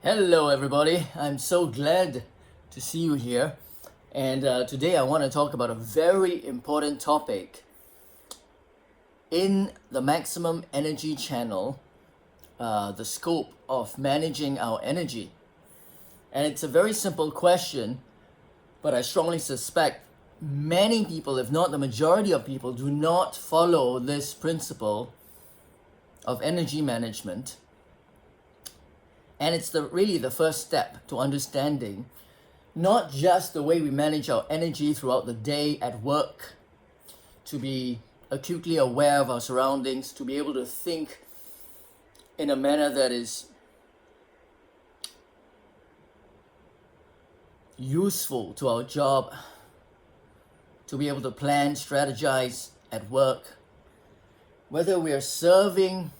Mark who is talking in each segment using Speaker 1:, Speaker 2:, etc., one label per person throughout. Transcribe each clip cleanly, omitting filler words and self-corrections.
Speaker 1: Hello, everybody. I'm so glad to see you here. And today I want to talk about a very important topic in the Maximum Energy Channel, the scope of managing our energy. And it's a very simple question, but I strongly suspect many people, if not the majority of people, do not follow this principle of energy management. And it's really the first step to understanding not just the way we manage our energy throughout the day at work, to be acutely aware of our surroundings, to be able to think in a manner that is useful to our job, to be able to plan, strategize at work, whether we are serving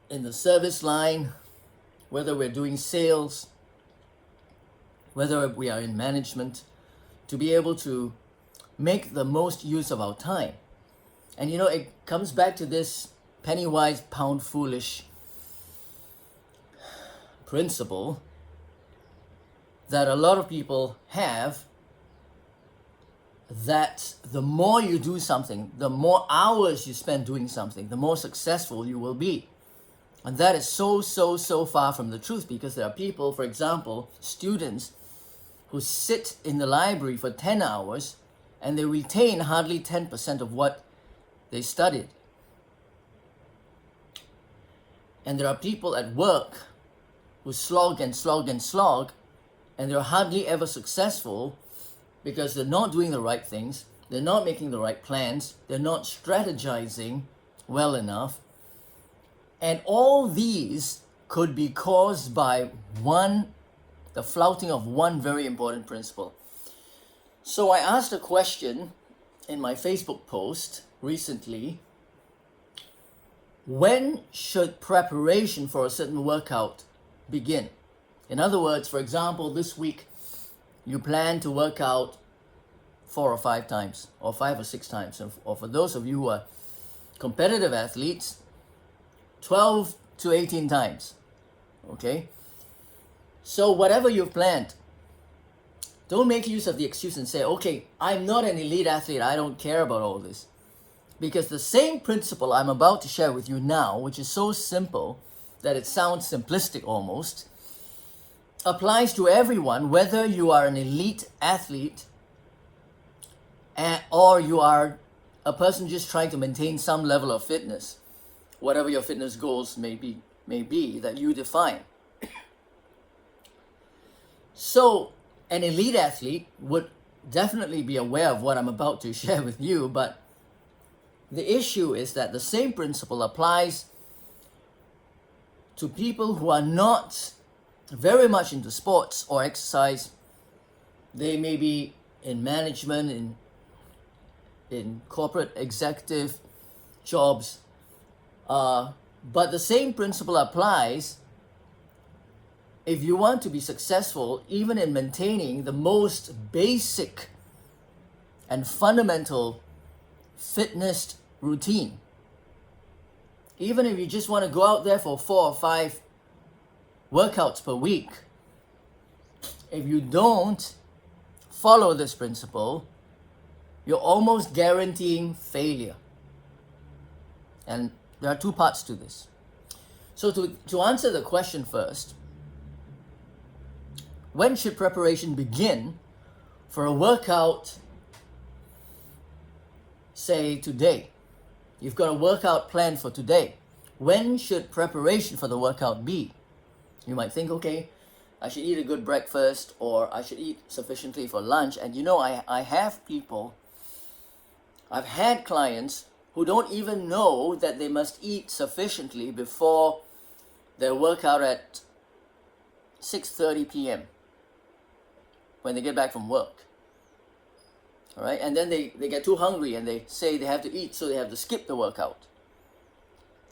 Speaker 1: in the service line, whether we're doing sales, whether we are in management, to be able to make the most use of our time. And it comes back to this penny wise, pound foolish principle that a lot of people have, that the more you do something, the more hours you spend doing something, the more successful you will be. And that is so far from the truth, because there are people, for example, students, who sit in the library for 10 hours and they retain hardly 10% of what they studied. And there are people at work who slog and they're hardly ever successful because they're not doing the right things, they're not making the right plans, they're not strategizing well enough. And all these could be caused by the flouting of one very important principle. So I asked a question in my Facebook post recently: when should preparation for a certain workout begin? In other words, for example, this week you plan to work out 4 or 5 times, or 5 or 6 times, or for those of you who are competitive athletes, 12 to 18 times. Okay? So whatever you've planned, don't make use of the excuse and say, okay, I'm not an elite athlete, I don't care about all this. Because the same principle I'm about to share with you now, which is so simple that it sounds simplistic almost, applies to everyone, whether you are an elite athlete or you are a person just trying to maintain some level of fitness, whatever your fitness goals may be that you define. So an elite athlete would definitely be aware of what I'm about to share with you, but the issue is that the same principle applies to people who are not very much into sports or exercise. They may be in management, in corporate executive jobs, but the same principle applies if you want to be successful, even in maintaining the most basic and fundamental fitness routine. Even if you just want to go out there for 4 or 5 workouts per week, if you don't follow this principle, you're almost guaranteeing failure. And there are 2 parts to this. So to answer the question first, when should preparation begin for a workout? Say today. You've got a workout planned for today. When should preparation for the workout be? You might think, okay, I should eat a good breakfast, or I should eat sufficiently for lunch. And I have people, I've had clients who don't even know that they must eat sufficiently before their workout at 6:30 p.m. when they get back from work. All right, and then they get too hungry and they say they have to eat, so they have to skip the workout.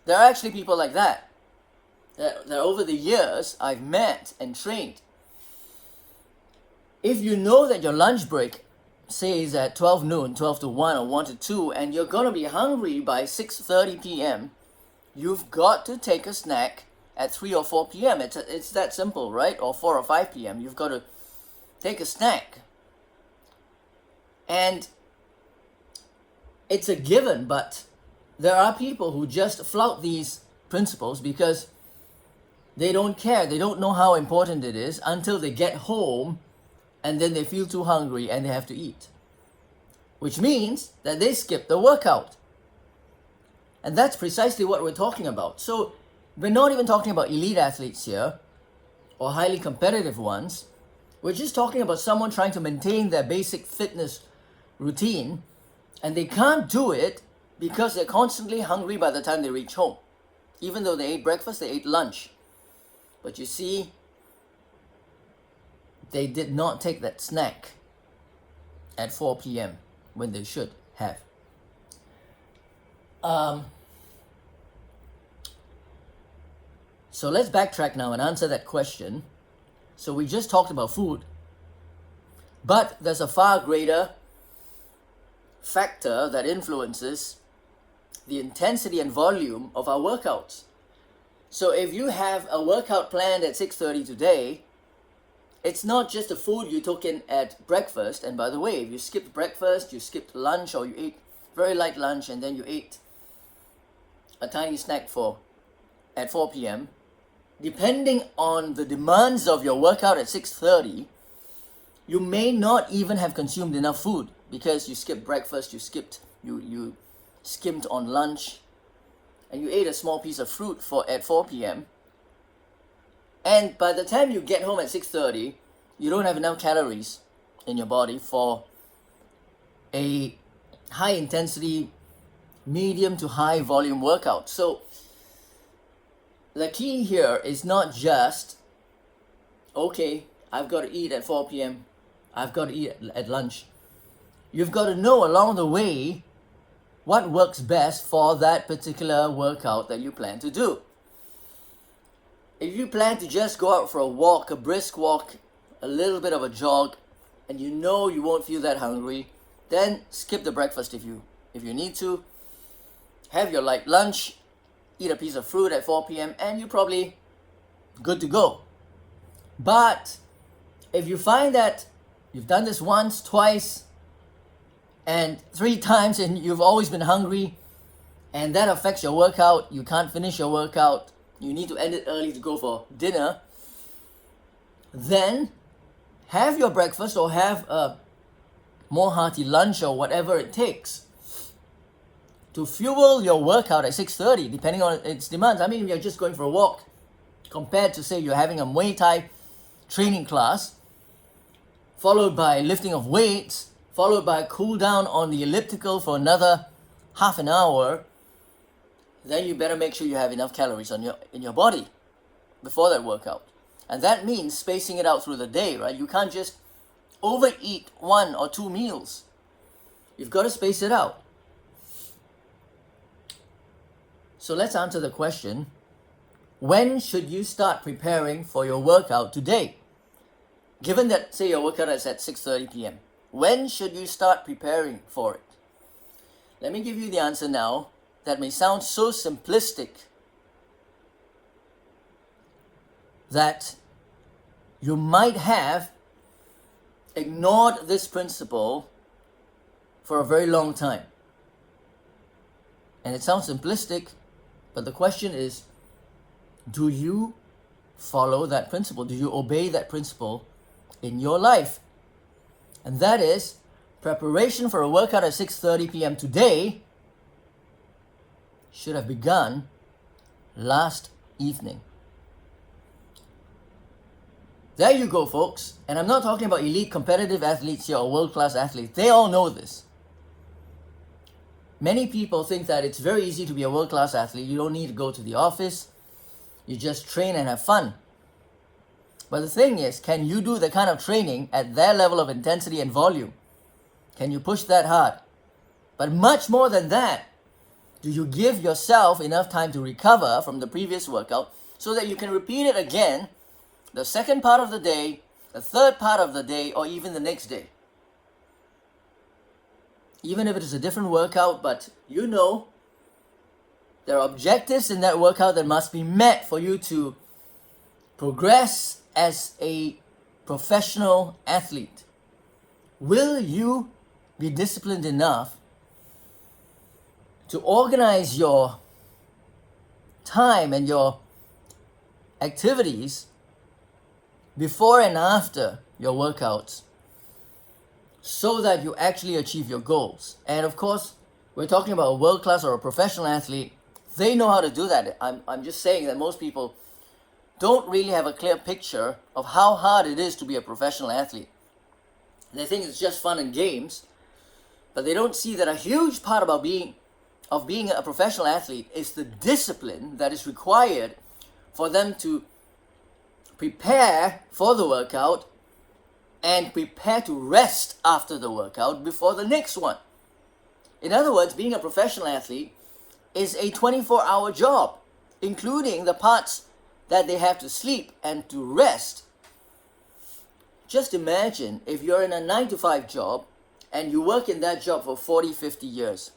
Speaker 1: There are actually people like that over the years I've met and trained. If you know that your lunch break, say, is at 12 noon, 12 to 1 or 1 to 2, and you're going to be hungry by 6:30 p.m., you've got to take a snack at 3 or 4 p.m. It's that simple, right? Or 4 or 5 p.m. You've got to take a snack. And it's a given, but there are people who just flout these principles because they don't care. They don't know how important it is until they get home and then they feel too hungry and they have to eat. Which means that they skip the workout. And that's precisely what we're talking about. So we're not even talking about elite athletes here or highly competitive ones. We're just talking about someone trying to maintain their basic fitness routine, and they can't do it because they're constantly hungry by the time they reach home. Even though they ate breakfast, they ate lunch. But you see, they did not take that snack at 4 p.m. when they should have. So let's backtrack now and answer that question. So we just talked about food, but there's a far greater factor that influences the intensity and volume of our workouts. So if you have a workout planned at 6:30 today, it's not just the food you took in at breakfast. And by the way, if you skipped breakfast, you skipped lunch, or you ate very light lunch and then you ate a tiny snack at 4 p.m., depending on the demands of your workout at 6:30, you may not even have consumed enough food because you skipped breakfast, you skimmed on lunch, and you ate a small piece of fruit at 4 p.m. And by the time you get home at 6:30, you don't have enough calories in your body for a high intensity, medium to high volume workout. So the key here is not just, okay, I've got to eat at 4 p.m., I've got to eat at lunch. You've got to know along the way what works best for that particular workout that you plan to do. If you plan to just go out for a walk, a brisk walk, a little bit of a jog, and you know you won't feel that hungry, then skip the breakfast if you need to. Have your light lunch, eat a piece of fruit at 4 p.m., and you're probably good to go. But if you find that you've done this once, twice, and 3 times, and you've always been hungry, and that affects your workout, you can't finish your workout, you need to end it early to go for dinner, then have your breakfast or have a more hearty lunch or whatever it takes to fuel your workout at 6:30, depending on its demands. I mean, if you're just going for a walk, compared to say you're having a Muay Thai training class, followed by lifting of weights, followed by a cool down on the elliptical for another half an hour, then you better make sure you have enough calories in your body before that workout. And that means spacing it out through the day, right? You can't just overeat 1 or 2 meals. You've got to space it out. So let's answer the question, when should you start preparing for your workout today? Given that, say, your workout is at 6:30 p.m., when should you start preparing for it? Let me give you the answer now. That may sound so simplistic that you might have ignored this principle for a very long time. And it sounds simplistic, but the question is, do you follow that principle? Do you obey that principle in your life? And that is, preparation for a workout at 6:30 p.m. today should have begun last evening. There you go, folks. And I'm not talking about elite competitive athletes here or world-class athletes. They all know this. Many people think that it's very easy to be a world-class athlete. You don't need to go to the office. You just train and have fun. But the thing is, can you do the kind of training at their level of intensity and volume? Can you push that hard? But much more than that, do you give yourself enough time to recover from the previous workout so that you can repeat it again the second part of the day, the third part of the day, or even the next day? Even if it is a different workout, but you know There are objectives in that workout that must be met for you to progress as a professional athlete. Will you be disciplined enough to organize your time and your activities before and after your workouts so that you actually achieve your goals? And of course, we're talking about a world-class or a professional athlete. They know how to do that. I'm just saying that most people don't really have a clear picture of how hard it is to be a professional athlete. They think it's just fun and games, but they don't see that a huge part about being a professional athlete is the discipline that is required for them to prepare for the workout and prepare to rest after the workout before the next one. In other words, being a professional athlete is a 24-hour job, including the parts that they have to sleep and to rest. Just imagine if you're in a 9-to-5 job and you work in that job for 40, 50 years.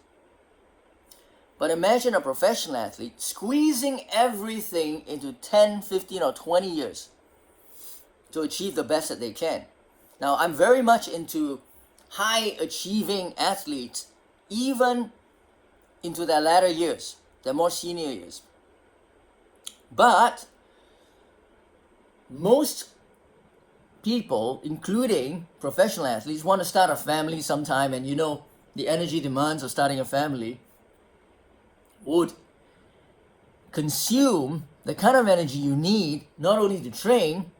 Speaker 1: But imagine a professional athlete squeezing everything into 10, 15 or 20 years to achieve the best that they can. Now, I'm very much into high achieving athletes, even into their latter years, their more senior years. But most people, including professional athletes, want to start a family sometime, and the energy demands of starting a family would consume the kind of energy you need not only to train,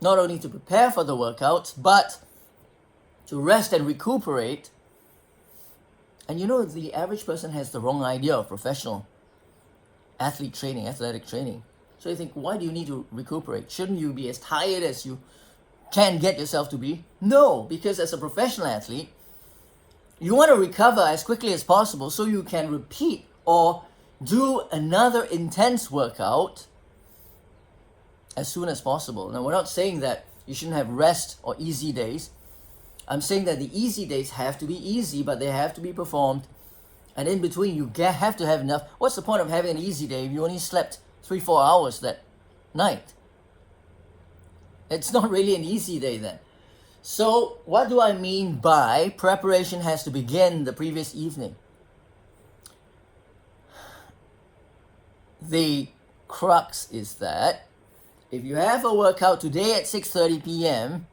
Speaker 1: not only to prepare for the workouts, but to rest and recuperate. And the average person has the wrong idea of professional athletic training. So you think, why do you need to recuperate? Shouldn't you be as tired as you can get yourself to be? No, because as a professional athlete, you want to recover as quickly as possible so you can repeat or do another intense workout as soon as possible. Now, we're not saying that you shouldn't have rest or easy days. I'm saying that the easy days have to be easy, but they have to be performed. And in between, you have to have enough. What's the point of having an easy day if you only slept 3-4 hours that night? It's not really an easy day then. So what do I mean by preparation has to begin the previous evening? The crux is that if you have a workout today at 6:30 p.m.,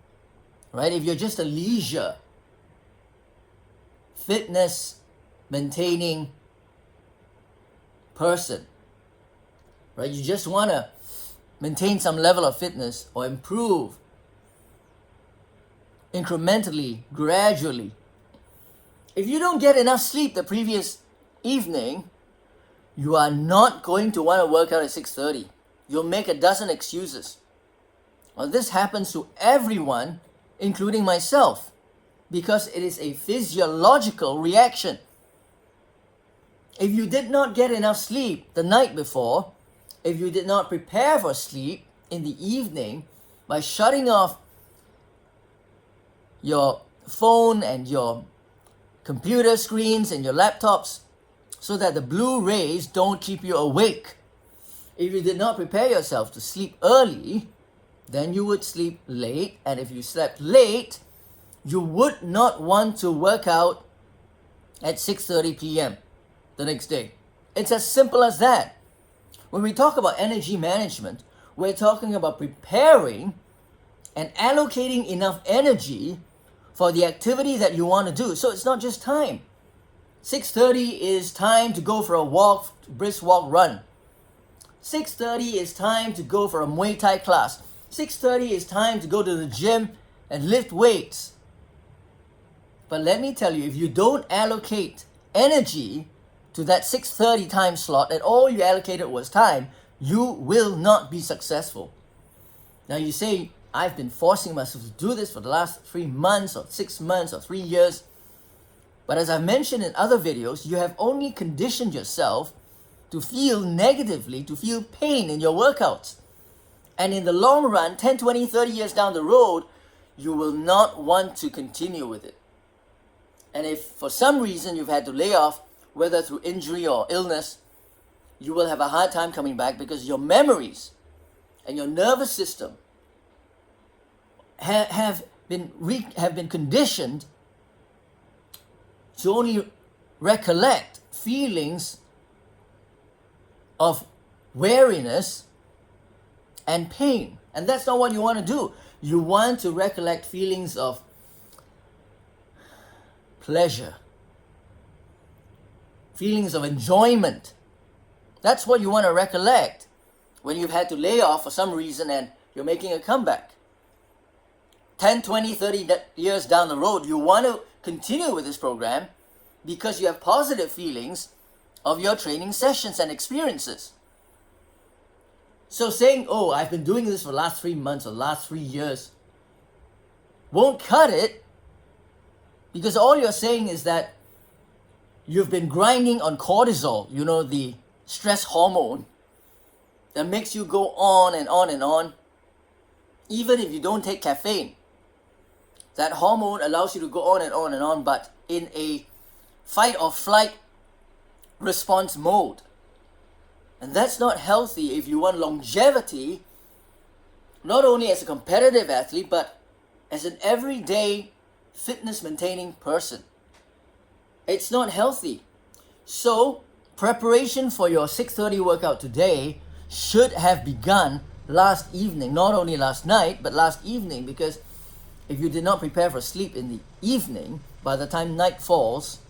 Speaker 1: right? If you're just a leisure, fitness maintaining person, right? You just want to maintain some level of fitness or improve incrementally, gradually. If you don't get enough sleep the previous evening, you are not going to want to work out at 6:30. You'll make a dozen excuses. Well, this happens to everyone, including myself, because it is a physiological reaction. If you did not get enough sleep the night before, if you did not prepare for sleep in the evening by shutting off your phone and your computer screens and your laptops so that the blue rays don't keep you awake, if you did not prepare yourself to sleep early, then you would sleep late. And if you slept late, you would not want to work out at 6:30 p.m. the next day. It's as simple as that. When we talk about energy management, we're talking about preparing and allocating enough energy for the activity that you want to do. So it's not just time. 6:30 is time to go for a walk, brisk walk, run. 6:30 is time to go for a Muay Thai class. 6:30 is time to go to the gym and lift weights. But let me tell you, if you don't allocate energy to that 6:30 time slot and all you allocated was time, you will not be successful. Now you say, I've been forcing myself to do this for the last 3 months or 6 months or 3 years. But as I've mentioned in other videos, you have only conditioned yourself to feel negatively, to feel pain in your workouts. And in the long run, 10, 20, 30 years down the road, you will not want to continue with it. And if for some reason you've had to lay off, whether through injury or illness, you will have a hard time coming back because your memories and your nervous system have been conditioned to only recollect feelings of weariness and pain. And that's not what you want to do. You want to recollect feelings of pleasure, feelings of enjoyment. That's what you want to recollect when you've had to lay off for some reason and you're making a comeback. 10, 20, 30 years down the road, you want to continue with this program because you have positive feelings of your training sessions and experiences. So saying, oh, I've been doing this for the last 3 months or last 3 years won't cut it, because all you're saying is that you've been grinding on cortisol, the stress hormone that makes you go on and on and on, even if you don't take caffeine. That hormone allows you to go on and on and on, but in a fight or flight response mode. And that's not healthy if you want longevity, not only as a competitive athlete, but as an everyday fitness maintaining person. It's not healthy. So, preparation for your 6:30 workout today should have begun last evening, not only last night, but last evening, because if you did not prepare for sleep in the evening, by the time night falls,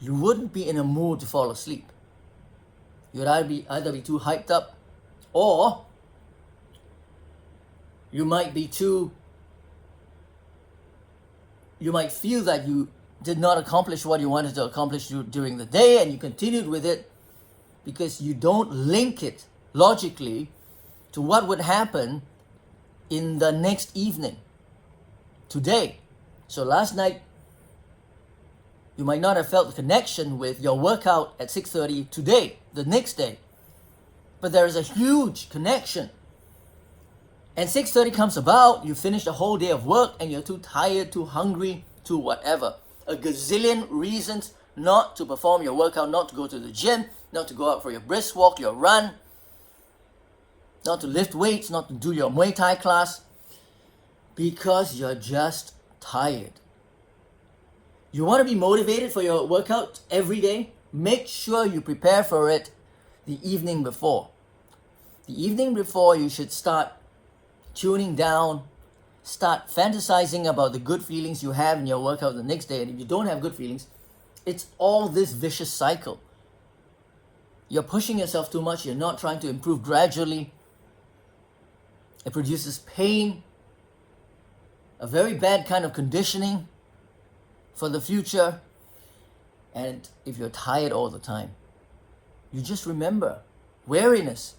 Speaker 1: you wouldn't be in a mood to fall asleep. You'd either be too hyped up, or you might feel that you did not accomplish what you wanted to accomplish during the day, and you continued with it because you don't link it logically to what would happen in the next evening, today. So last night, you might not have felt the connection with your workout at 6:30 today, the next day. But there is a huge connection. And 6:30 comes about, you finish the whole day of work and you're too tired, too hungry, too whatever. A gazillion reasons not to perform your workout, not to go to the gym, not to go out for your brisk walk, your run, not to lift weights, not to do your Muay Thai class, because you're just tired. You want to be motivated for your workout every day? Make sure you prepare for it the evening before. The evening before, you should start tuning down, start fantasizing about the good feelings you have in your workout the next day. And if you don't have good feelings, it's all this vicious cycle. You're pushing yourself too much, you're not trying to improve gradually. It produces pain, a very bad kind of conditioning for the future. And if you're tired all the time, you just remember weariness.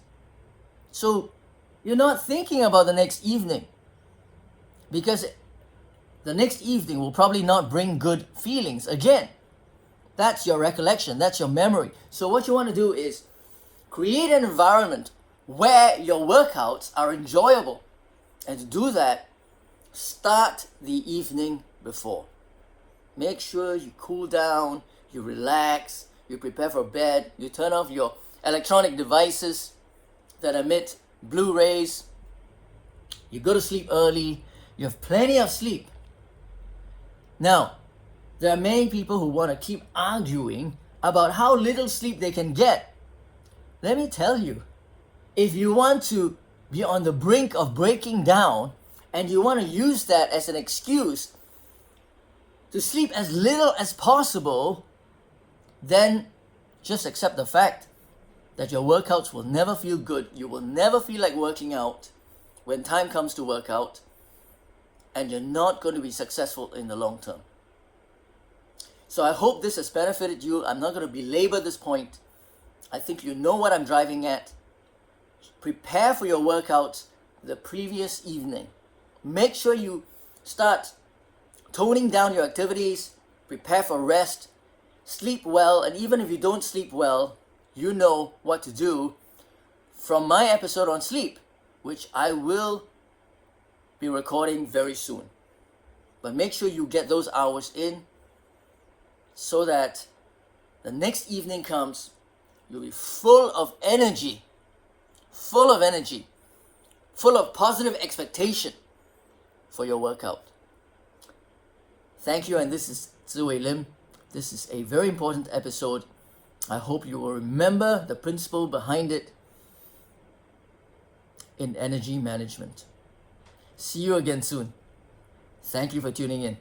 Speaker 1: So you're not thinking about the next evening, because the next evening will probably not bring good feelings again. That's your recollection, that's your memory. So what you want to do is create an environment where your workouts are enjoyable. And to do that, start the evening before. Make sure you cool down, you relax, you prepare for bed, you turn off your electronic devices that emit blue rays, you go to sleep early, you have plenty of sleep. Now, there are many people who want to keep arguing about how little sleep they can get. Let me tell you, if you want to be on the brink of breaking down and you want to use that as an excuse to sleep as little as possible, then just accept the fact that your workouts will never feel good. You will never feel like working out when time comes to work out, and you're not going to be successful in the long term. So I hope this has benefited you. I'm not going to belabor this point. I think you know what I'm driving at. Prepare for your workouts the previous evening. Make sure you start toning down your activities, prepare for rest, sleep well, and even if you don't sleep well, you know what to do from my episode on sleep, which I will be recording very soon. But make sure you get those hours in so that the next evening comes You'll be full of energy, full of energy, full of positive expectation for your workout. Thank you, and this is Ziwei Lim. This is a very important episode. I hope you will remember the principle behind it in energy management. See you again soon. Thank you for tuning in.